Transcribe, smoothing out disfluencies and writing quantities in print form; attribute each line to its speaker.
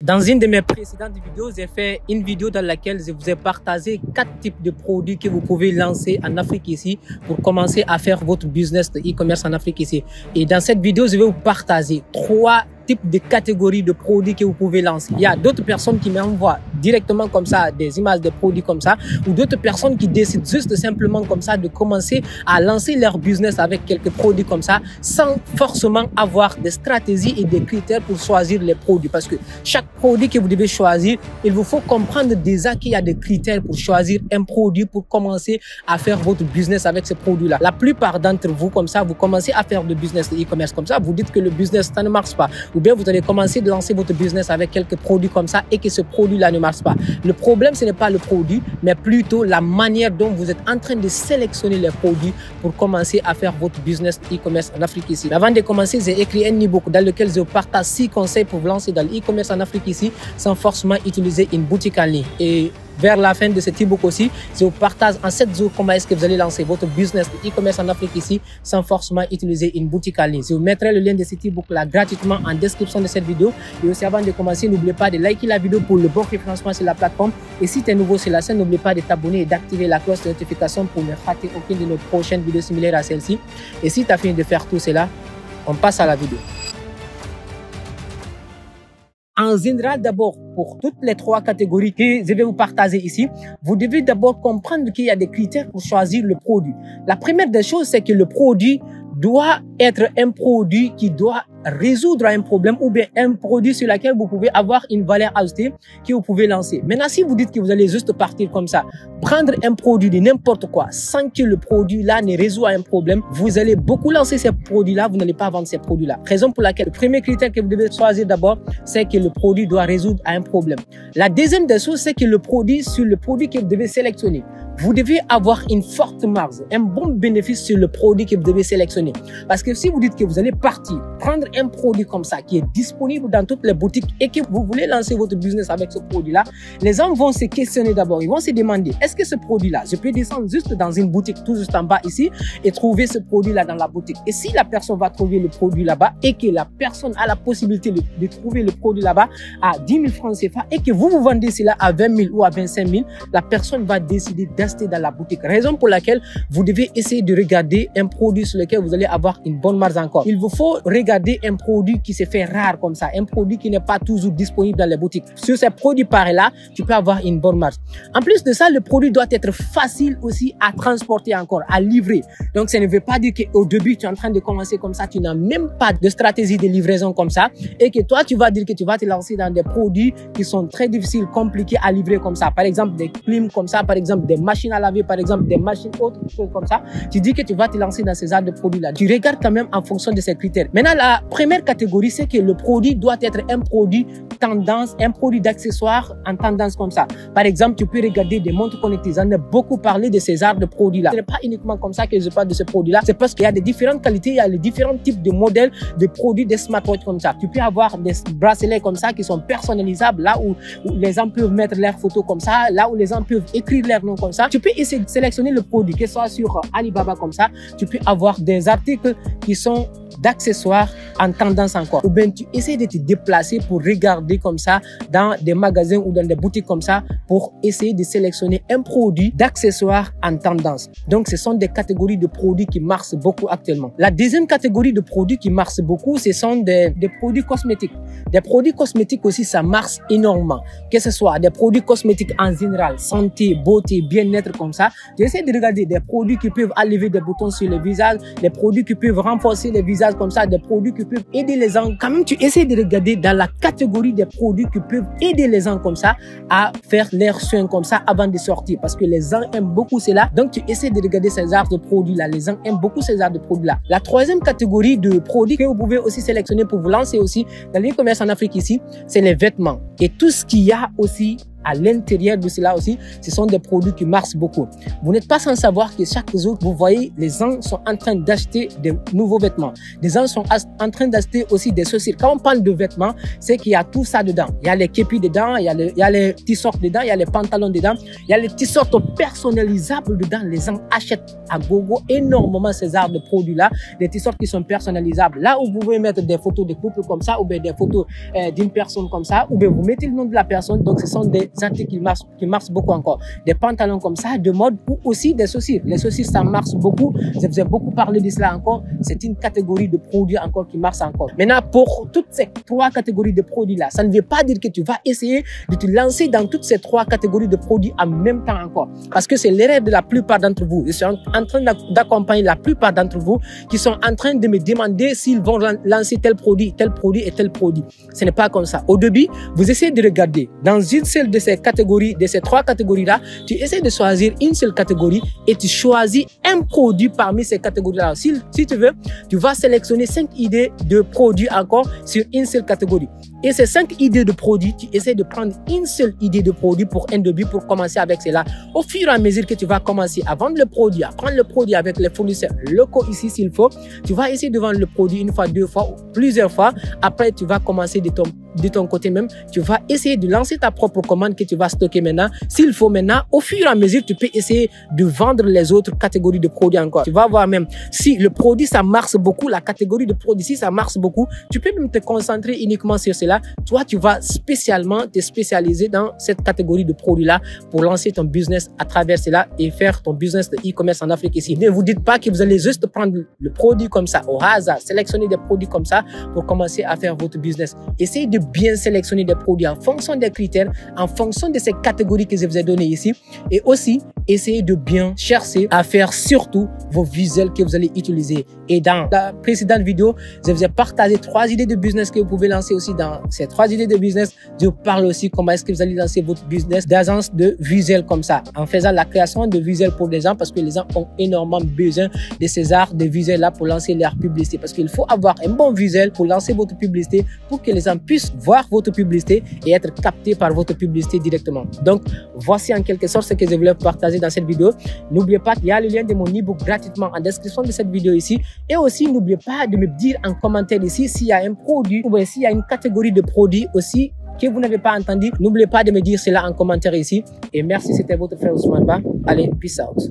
Speaker 1: Dans une de mes précédentes vidéos, j'ai fait une vidéo dans laquelle je vous ai partagé 4 types de produits que vous pouvez lancer en Afrique ici pour commencer à faire votre business de e-commerce en Afrique ici. Et dans cette vidéo, je vais vous partager 3 types de catégories de produits que vous pouvez lancer. Il y a d'autres personnes qui m'envoient directement comme ça des images de produits comme ça, ou d'autres personnes qui décident juste simplement comme ça de commencer à lancer leur business avec quelques produits comme ça sans forcément avoir des stratégies et des critères pour choisir les produits. Parce que chaque produit que vous devez choisir, il vous faut comprendre déjà qu'il y a des critères pour choisir un produit pour commencer à faire votre business avec ce produit-là. La plupart d'entre vous comme ça, vous commencez à faire du business de e-commerce comme ça, vous dites que le business ça ne marche pas. Ou bien vous allez commencer de lancer votre business avec quelques produits comme ça et que ce produit-là ne marche pas. Le problème, ce n'est pas le produit, mais plutôt la manière dont vous êtes en train de sélectionner les produits pour commencer à faire votre business e-commerce en Afrique ici. Avant de commencer, j'ai écrit un e-book dans lequel je vous partage 6 conseils pour vous lancer dans l'e-commerce en Afrique ici sans forcément utiliser une boutique en ligne. Et vers la fin de cet e-book aussi, je vous partage en 7 jours comment est-ce que vous allez lancer votre business de e-commerce en Afrique ici sans forcément utiliser une boutique en ligne. Je vous mettrai le lien de cet e-book là gratuitement en description de cette vidéo. Et aussi avant de commencer, n'oubliez pas de liker la vidéo pour le bon référencement sur la plateforme. Et si tu es nouveau sur la chaîne, n'oublie pas de t'abonner et d'activer la cloche de notification pour ne rater aucune de nos prochaines vidéos similaires à celle-ci. Et si tu as fini de faire tout cela, on passe à la vidéo. En général, d'abord, pour toutes les 3 catégories que je vais vous partager ici, vous devez d'abord comprendre qu'il y a des critères pour choisir le produit. La première des choses, c'est que le produit doit être un produit qui doit résoudre un problème ou bien un produit sur lequel vous pouvez avoir une valeur ajoutée que vous pouvez lancer. Maintenant, si vous dites que vous allez juste partir comme ça, prendre un produit de n'importe quoi sans que le produit-là ne résout un problème, vous allez beaucoup lancer ces produits-là, vous n'allez pas vendre ces produits-là. Raison pour laquelle le premier critère que vous devez choisir d'abord, c'est que le produit doit résoudre un problème. La deuxième des choses, c'est que le produit, sur le produit que vous devez sélectionner, vous devez avoir une forte marge, un bon bénéfice sur le produit que vous devez sélectionner. Parce que si vous dites que vous allez partir, prendre un produit comme ça qui est disponible dans toutes les boutiques et que vous voulez lancer votre business avec ce produit-là, les gens vont se questionner d'abord. Ils vont se demander, est-ce que ce produit-là, je peux descendre juste dans une boutique tout juste en bas ici et trouver ce produit-là dans la boutique. Et si la personne va trouver le produit là-bas et que la personne a la possibilité de trouver le produit là-bas à 10 000 francs CFA et que vous vous vendez cela à 20 000 ou à 25 000, la personne va décider d'acheter dans la boutique. Raison pour laquelle vous devez essayer de regarder un produit sur lequel vous allez avoir une bonne marge encore. Il vous faut regarder un produit qui se fait rare comme ça, un produit qui n'est pas toujours disponible dans les boutiques. Sur ces produits pareils-là, tu peux avoir une bonne marge. En plus de ça, le produit doit être facile aussi à transporter encore, à livrer. Donc, ça ne veut pas dire qu'au début, tu es en train de commencer comme ça, tu n'as même pas de stratégie de livraison comme ça et que toi, tu vas dire que tu vas te lancer dans des produits qui sont très difficiles, compliqués à livrer comme ça. Par exemple, des clims comme ça, par exemple, des machines à laver, par exemple, des machines autres choses comme ça. Tu dis que tu vas te lancer dans ces genres de produits-là. Tu regardes quand même en fonction de ces critères. Maintenant, la première catégorie, c'est que le produit doit être un produit tendance, un produit d'accessoires en tendance comme ça. Par exemple, tu peux regarder des montres connectées. J'en ai beaucoup parlé de ces genres de produits-là. Ce n'est pas uniquement comme ça que je parle de ces produits-là. C'est parce qu'il y a des différentes qualités, il y a les différents types de modèles de produits de smartwatch comme ça. Tu peux avoir des bracelets comme ça qui sont personnalisables, là où les gens peuvent mettre leurs photos comme ça, là où les gens peuvent écrire leur nom comme ça. Tu peux essayer de sélectionner le produit, que ce soit sur Alibaba comme ça. Tu peux avoir des articles qui sont d'accessoires en tendance encore. Ou bien tu essaies de te déplacer pour regarder comme ça dans des magasins ou dans des boutiques comme ça pour essayer de sélectionner un produit d'accessoires en tendance. Donc ce sont des catégories de produits qui marchent beaucoup actuellement. La deuxième catégorie de produits qui marchent beaucoup, ce sont des produits cosmétiques. Des produits cosmétiques aussi, ça marche énormément. Que ce soit des produits cosmétiques en général, santé, beauté, bien-être comme ça. Tu essaies de regarder des produits qui peuvent enlever des boutons sur le visage, des produits qui peuvent renforcer le visage comme ça, des produits qui peuvent aider les gens. Quand même, tu essaies de regarder dans la catégorie des produits qui peuvent aider les gens comme ça à faire leurs soins comme ça avant de sortir. Parce que les gens aiment beaucoup cela. Donc, tu essaies de regarder ces genres de produits-là. Les gens aiment beaucoup ces genres de produits-là. La troisième catégorie de produits que vous pouvez aussi sélectionner pour vous lancer aussi dans l'e-commerce en Afrique ici, c'est les vêtements. Et tout ce qu'il y a aussi à l'intérieur de cela aussi, ce sont des produits qui marchent beaucoup. Vous n'êtes pas sans savoir que chaque jour, vous voyez, les gens sont en train d'acheter de nouveaux vêtements. Les gens sont en train d'acheter aussi des chaussures. Quand on parle de vêtements, c'est qu'il y a tout ça dedans. Il y a les képis dedans, il y a les t-shirts dedans, il y a les pantalons dedans, il y a les t-shirts personnalisables dedans. Les gens achètent à gogo énormément ces genres de produits-là, des t-shirts qui sont personnalisables. Là où vous pouvez mettre des photos de couple comme ça, ou bien des photos d'une personne comme ça, ou bien vous mettez le nom de la personne. Donc, ce sont des articles qui marchent beaucoup encore. Des pantalons comme ça, de mode, ou aussi des chaussures. Les chaussures, ça marche beaucoup. Je vous ai beaucoup parlé de cela encore. C'est une catégorie de produits encore qui marche encore. Maintenant, pour toutes ces 3 catégories de produits-là, ça ne veut pas dire que tu vas essayer de te lancer dans toutes ces 3 catégories de produits en même temps encore. Parce que c'est l'erreur de la plupart d'entre vous. Je suis en train d'accompagner la plupart d'entre vous qui sont en train de me demander s'ils vont lancer tel produit et tel produit. Ce n'est pas comme ça. Au début, vous essayez de regarder dans une seule de ces catégories, de ces 3 catégories-là, tu essaies de choisir une seule catégorie et tu choisis un produit parmi ces catégories-là. Si tu veux, tu vas sélectionner 5 idées de produits encore sur une seule catégorie. Et ces 5 idées de produits, tu essaies de prendre une seule idée de produit pour un début, pour commencer avec cela. Au fur et à mesure que tu vas commencer à vendre le produit, à prendre le produit avec les fournisseurs locaux ici s'il faut, tu vas essayer de vendre le produit une fois, 2 fois, ou plusieurs fois. Après, tu vas commencer de ton côté même, tu vas essayer de lancer ta propre commande que tu vas stocker maintenant. S'il faut maintenant, au fur et à mesure, tu peux essayer de vendre les autres catégories de produits encore. Tu vas voir même si le produit, ça marche beaucoup, la catégorie de produits, si ça marche beaucoup, tu peux même te concentrer uniquement sur cela. Toi, tu vas spécialement te spécialiser dans cette catégorie de produits-là pour lancer ton business à travers cela et faire ton business de e-commerce en Afrique ici. Ne vous dites pas que vous allez juste prendre le produit comme ça, au hasard, sélectionner des produits comme ça pour commencer à faire votre business. Essayez de bien sélectionner des produits en fonction des critères, en fonction de ces catégories que je vous ai données ici. Et aussi, essayez de bien chercher à faire surtout vos visuels que vous allez utiliser. Et dans la précédente vidéo, je vous ai partagé 3 idées de business que vous pouvez lancer aussi. Dans ces 3 idées de business, je vous parle aussi comment est-ce que vous allez lancer votre business d'agence de visuels comme ça, en faisant la création de visuels pour les gens, parce que les gens ont énormément besoin de ces arts de visuels là pour lancer leur publicité. Parce qu'il faut avoir un bon visuel pour lancer votre publicité, pour que les gens puissent voir votre publicité et être captés par votre publicité directement. Donc, voici en quelque sorte ce que je voulais partager dans cette vidéo. N'oubliez pas qu'il y a le lien de mon e-book gratuitement en description de cette vidéo ici. Et aussi, n'oubliez pas de me dire en commentaire ici s'il y a un produit ou s'il y a une catégorie de produits aussi que vous n'avez pas entendu. N'oubliez pas de me dire cela en commentaire ici. Et merci, c'était votre frère Ousmane Ba. Allez, peace out.